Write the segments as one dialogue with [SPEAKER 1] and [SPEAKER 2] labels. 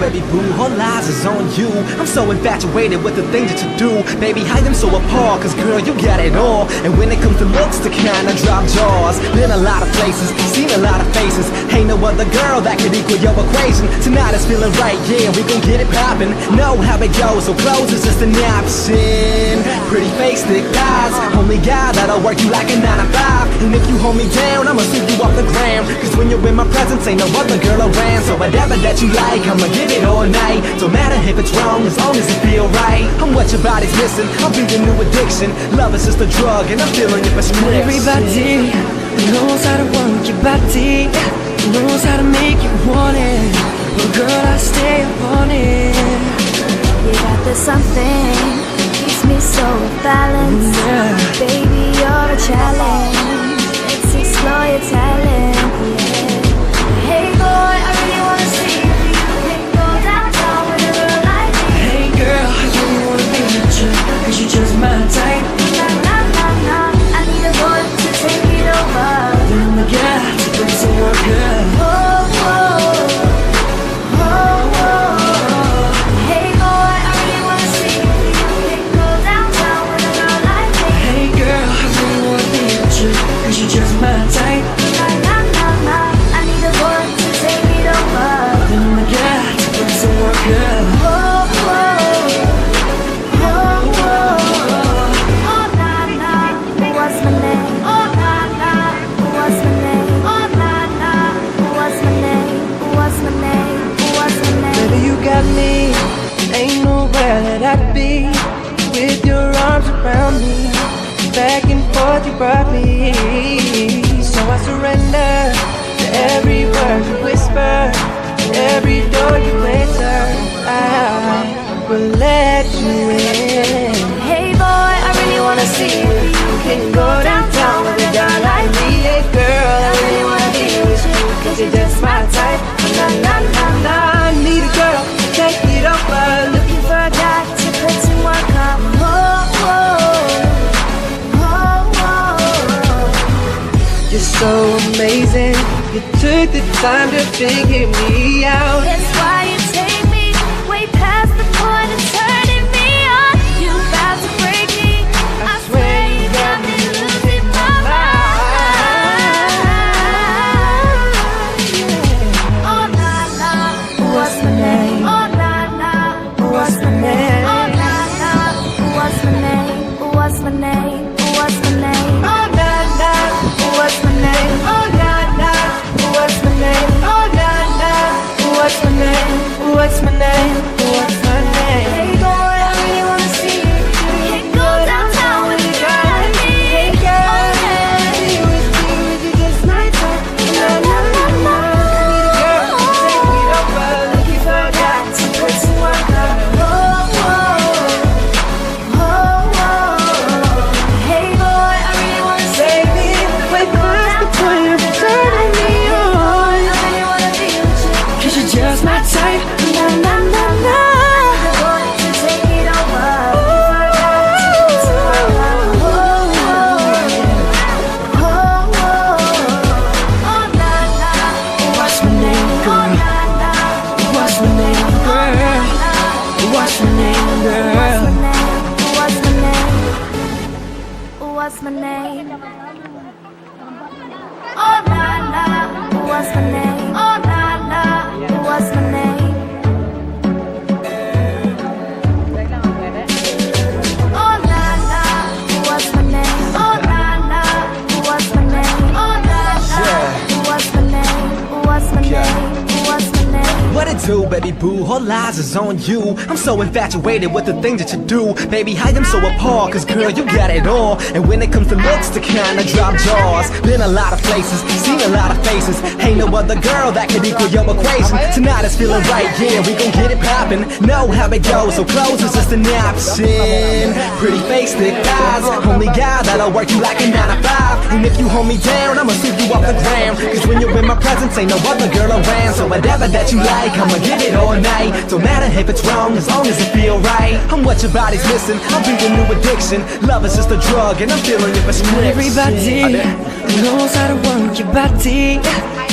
[SPEAKER 1] baby boo, all eyes is on you. I'm so infatuated with the things that you do. Baby, I am so appalled, cause girl, you got it all. And when it comes to looks, to kinda drop jaws. Been a lot of places, seen a lot of faces. Ain't no other girl that could equal your equation. Tonight is feeling right, yeah, we gon' get it poppin'. Know how it goes, so close is just an option. Pretty face, thick thighs, only guy that'll work you like a 9 to 5. And if you hold me down, I'ma sweep you off the ground. Cause when you're in my presence, ain't no other girl around. So whatever that you like, I'ma give it all night. Don't matter if it's wrong, as long as it feel right. I'm what your body's missing, I'll be your new addiction. Love is just a drug, and I'm feeling your prescription.
[SPEAKER 2] Everybody knows how to work your body, knows how to make you want it. But girl, I stay up on it.
[SPEAKER 3] You got this something, keeps me so balanced.
[SPEAKER 2] Yeah.
[SPEAKER 3] Baby, you're a challenge. Let's explore your talent. Yeah. Hey boy, I really wanna see if you can go downtown with a girl like me.
[SPEAKER 2] Hey girl, I really wanna be with you, cause you're just my type.
[SPEAKER 3] Nah, nah, nah, nah, I need a boy to take it over.
[SPEAKER 2] Then I got to bring some more good.
[SPEAKER 3] Oh, oh, oh, oh. Hey boy, I really wanna see if you can go downtown with a girl like me.
[SPEAKER 2] Hey girl, I really wanna be with you, cause you're just my type.
[SPEAKER 3] Nah, nah, nah, nah, I need a boy to take it over.
[SPEAKER 2] Then I got to bring some more good.
[SPEAKER 3] Oh, oh, oh, oh, oh, nah, nah, what's my name? Oh, nah, nah, what's my name? Oh, nah, nah, what's my name? What's my name? What's my name?
[SPEAKER 2] Baby, you got me, ain't nowhere that I'd be. With your arms around me, back and forth you brought me. So I surrender to every word you whisper, every door you enter. I will let you in.
[SPEAKER 3] Hey boy, I really wanna see if you can go downtown with a girl like me.
[SPEAKER 2] Hey girl, I really wanna be with you, cause you're just my type. Nah, nah, nah, nah, I need a girl, take it over.
[SPEAKER 3] Looking for a guy to put some work on. Oh, oh, oh, oh.
[SPEAKER 2] You're so amazing, you took the time to figure me out.
[SPEAKER 3] That's why you take me way past the point of turning me on. You about to break me, I swear you got me losing my mind. Oh, nah, nah, what's my name? Oh, nah, nah, what's my name? Oh, nah, nah, what's my name? What's my name? What's my name? Oh, nah, nah, what's my name? Oh, nah, nah, what's my name? Oh, nah, nah,
[SPEAKER 2] What's my name? What's my name? What's my name?
[SPEAKER 3] hey boy, I really wanna see you. You can go downtown with a girl like me.
[SPEAKER 2] Hey girl, be with you just my type. Nah, nah, nah, nah. I need a girl to take me over. Looking for a guy to put some work on.
[SPEAKER 3] Oh, oh, oh, oh. Hey boy, I really wanna see you.
[SPEAKER 2] Baby, way past the point of turning me on.
[SPEAKER 3] I really wanna be with you.
[SPEAKER 2] Cause you're just my type.
[SPEAKER 3] Nah, nah, nah, nah. The boy to take it over. Oh, oh, oh, oh, nah, nah.
[SPEAKER 2] What's my name,
[SPEAKER 3] Oh,
[SPEAKER 2] girl?
[SPEAKER 3] nah, nah.
[SPEAKER 2] What's my name, girl? What's my name, girl?
[SPEAKER 3] What's my name? What's my name? Oh, nah, nah. What's my name? Oh, nah, nah. What's my name? Oh, nah, nah. What's my name? Oh, nah, nah. What's my name? Oh, nah, nah. What's my name? What's my name? What's my name?
[SPEAKER 1] What it do, baby boo, all eyes is on you. I'm so infatuated with the things that you do. Baby, I am so appalled, cause girl, you got it all. And when it comes to looks, to kinda drop jaws. Been a lot of places, seen a lot of faces. Ain't no other girl that could equal your equation. Tonight is feeling right, yeah, we gon' get it poppin'. Know how it goes, so close is just an option. Pretty face, thick thighs, only guy that'll work you like a 9 to 5. And if you hold me down, I'ma sweep you off the ground. Cause when you're in my presence, ain't no other girl around. So whatever that you like, I'ma give it all night. Don't matter if it's wrong, as long as it feel right. I'm what your body's missing, I'll be your new addiction. Love is just a drug, and I'm feeling your prescription.
[SPEAKER 2] Everybody knows how to work your body,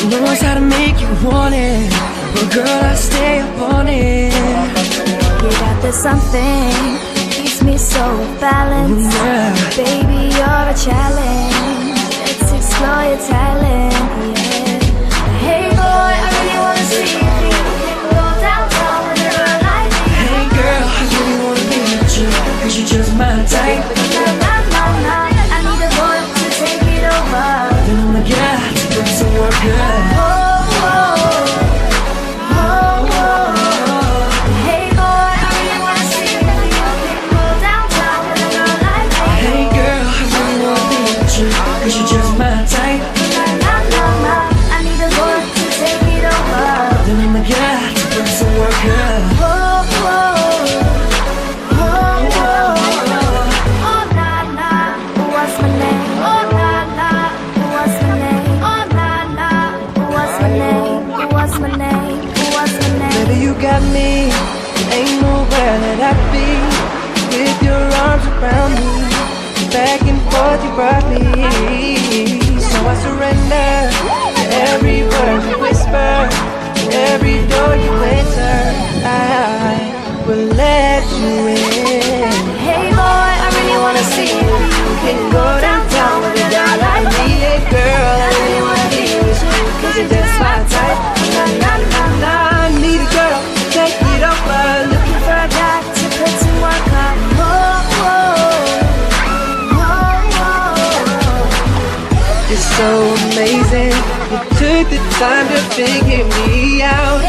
[SPEAKER 2] knows how to make you want it. But girl, I stay up on it.
[SPEAKER 3] You got this something, keeps me so balanced.
[SPEAKER 2] Yeah.
[SPEAKER 3] Baby, you're a challenge. Let's explore your talent. Yeah. Hey boy, I really wanna see if you can go downtown with a girl like me.
[SPEAKER 2] Hey girl, I really wanna be with you, 'cause you're just my type.
[SPEAKER 3] Nah, I need a boy to take it over.
[SPEAKER 2] Then I'm like, yeah, to put some work good.
[SPEAKER 3] Hey boy, I really wanna see if you can go downtown with a girl like me.
[SPEAKER 2] Hey girl, I really wanna be with you, 'cause you're just my type.
[SPEAKER 3] Nah, I need a boy to take it over.
[SPEAKER 2] Then I'm like, yeah, to put some work good.
[SPEAKER 3] Oh nah, what's my name? Oh nah, what's my name? Oh nah, what's my name? What's my name? What's my name?
[SPEAKER 2] Baby, you got me, ain't nowhere that I'd be. With your arms around me, back and forth you brought me. So I surrender to every word you whisper, every door you enter. I will let you in.
[SPEAKER 3] Hey boy, I really wanna see if you can go downtown with a girl like me.
[SPEAKER 2] Hey girl, I really wanna be with you, 'cause you're just my type. I need a girl to take it over.
[SPEAKER 3] Looking for a guy to put some work on.
[SPEAKER 2] It's so amazing. You took the time to figure me out.